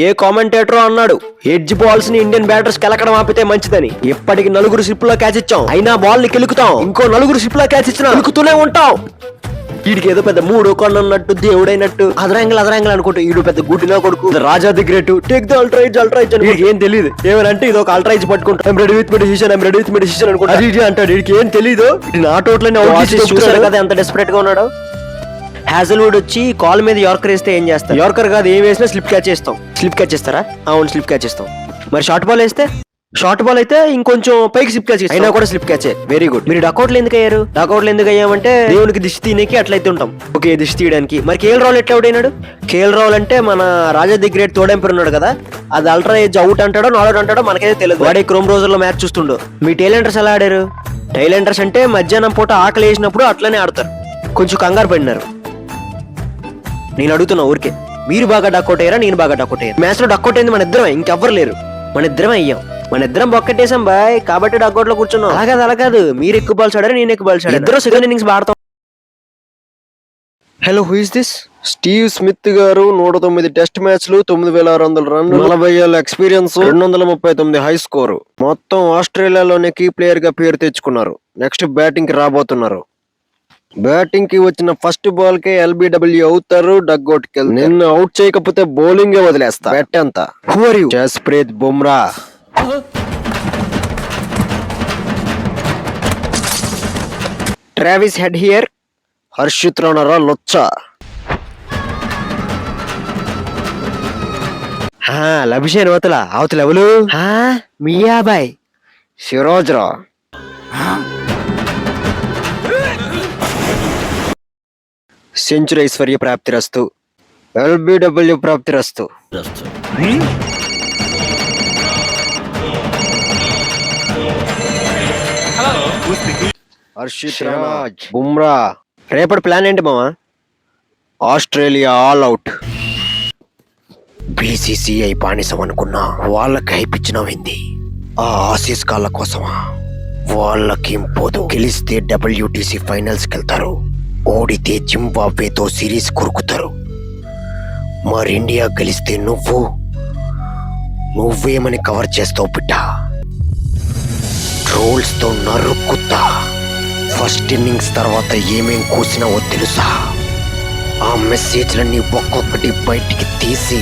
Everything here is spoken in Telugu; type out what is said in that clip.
ఏ కామెంటేటర్ అన్నాడు ఎడ్జ్ బాల్స్ ని ఇండియన్ బ్యాటర్స్ కెలకడం ఆపితే మంచిదని. ఇప్పటికి 4 షిప్ లో క్యాచ్ ఇచ్చాం, అయినా బాల్ ని కెలుకుతాం. ఇంకో 4 షిప్ లో క్యాచ్ ఇచ్చినా కెలుకుతూనే ఉంటాం. వీడికి ఏదో పెద్ద 3 కొన్నట్టు దేవుడైనట్టు అదరాంగిల్ అనుకుంటూ ఈడు పెద్ద గుడ్డినా కొడుకు రాజా ది గ్రేట్ టేక్ ద అల్ట్రైజ్ అని వీడికి ఏం తెలియదు. ఏమనంటే ఇది ఒక అల్ట్రైజ్ పట్టుకుంటా ఐమ్ రెడీ విత్ మెడిసిషన్ అనుకుంటా అంటాడు. వీడికి ఏం తెలియదు. నా టోట్లని చూసాడు కదా ఎంత డెస్పరేట్ గా ఉన్నాడు. హ్యాజల్వుడ్ వచ్చి కాల్ మీద యార్కర్ వేస్తే ఏం చేస్తారు? యార్కర్ కాదు, ఏం వేసినా స్లిప్ క్యాచ్ చేస్తాం. స్లిప్ క్యాచ్ చేస్తారా? అవును, స్లిప్ క్యాచ్ చేస్తాం. మరి షార్ట్ బాల్ వేస్తే? షార్ట్ బాల్ అయితే ఇంకొంచెం పైకి స్లిప్ క్యాచ్ అయినా కూడా స్లిప్ క్యాచ్. Very good. మీరు డకౌట్లు ఎందుకు అయ్యారు? డకౌట్లు ఎందుకు అయ్యామంటే దేవునికి దిష్టి తీయడానికి అట్లయితే ఉంటాం. ఓకే, దిష్టి తీయడానికి. మరి కేఎల్ రావుల్ ఎట్లా అవుట్ అయినాడు? కేఎల్ రావుల్ అంటే మన రాజా ది గ్రేట్ తోడెంపర్ ఉన్నాడు కదా, అది అల్ట్రా ఏజ్ అవుట్ అంటాడో నాట్ అవుట్ అంటాడో మనకైతే తెలియదు. వాడే క్రోమ్ రోజుల్లో మ్యాచ్ చూస్తుండో. మీ టైలెండర్స్ ఎలా ఆడారు? టైలెండర్స్ అంటే మధ్యాహ్నం పూట ఆకలి వేసినప్పుడు అట్లనే ఆడతారు, కొంచెం కంగారు పడినారు. నేను అడుగుతున్నా ఊరికే, మీరు బాగా డక్అట్ అయ్యారా నేను బాగా డక్అట్ అయ్యాను? మ్యాచ్ లో డక్అట్ అయింది మన ఇద్దరమే, ఇంకెవ్వరు లేరు. మన ఇద్దరం అయ్యాం, మన ఇద్దరం బొక్కటేసాం బాయ్, కాబట్టి డక్అట్ లో కూర్చున్నాం. అలా కాదు, మీరు ఎక్కువ బాల్స్ ఆడారు, నేను ఎక్కువ బాల్స్ ఆడాను. ఇద్దరు సెకండ్ ఇన్నింగ్స్ ఆడతాం. Hello, who is this? Steve Smith గారు. 109 టెస్ట్ మ్యాచ్లు, 9600 రన్లు, 40 ఏళ్ల ఎక్స్పీరియన్స్, 239 హై స్కోరు. మొత్తం ఆస్ట్రేలియాలోనే కీ ప్లేయర్ గా పేరు తెచ్చుకున్నారు. నెక్స్ట్ బ్యాటింగ్ కి రాబోతున్నారు. బ్యాటింగ్ కి వచ్చిన ఫస్ట్ బాల్ కే ఎల్బిడబ్ల్యూ అవుతారు, డగ్అవుట్ కి వెళ్తారు. నిన్ను అవుట్ చేయకపోతే బౌలింగ్ వదిలేస్తా. బెట్ ఎంత? Who are you? Jasprit Bumrah. Travis Head here. Harshit రాణారా లొచ్చా. లభిషేన్ అవతల ఎవరు? మియాబాయ్ సిరాజ్ రా. సెంచురీ ఐశ్వర్య ప్రాప్తిరస్తు, ఎల్బిడబ్ల్యూ ప్రాప్తిరస్తు. హర్షిత్ రాజ్, బుమ్రా. రేపటి ప్లాన్ ఏంటి మావా? Australia all out. బీసీసీఐ బానిసం అనుకున్నా, వాళ్ళకి హైపిచ్చినవింది. ఆ ఆసీస్ కాళ్ళ కోసమా? వాళ్ళకేం పోదు. గెలిస్తే WTC ఫైనల్స్ కి వెళ్తారు, ఓడితే జింబాబ్వేతో సిరీస్ కురుకుతారు. మరి ఇండియా గెలిస్తే నువ్వేమని కవర్ చేస్తావు బిడ్డ? ట్రోల్స్ తో నరుక్కుతా. ఫస్ట్ ఇన్నింగ్స్ తర్వాత ఏమేం కూసినావో తెలుసా? ఆ మెసేజ్లన్నీ ఒక్కొక్కటి బయటికి తీసి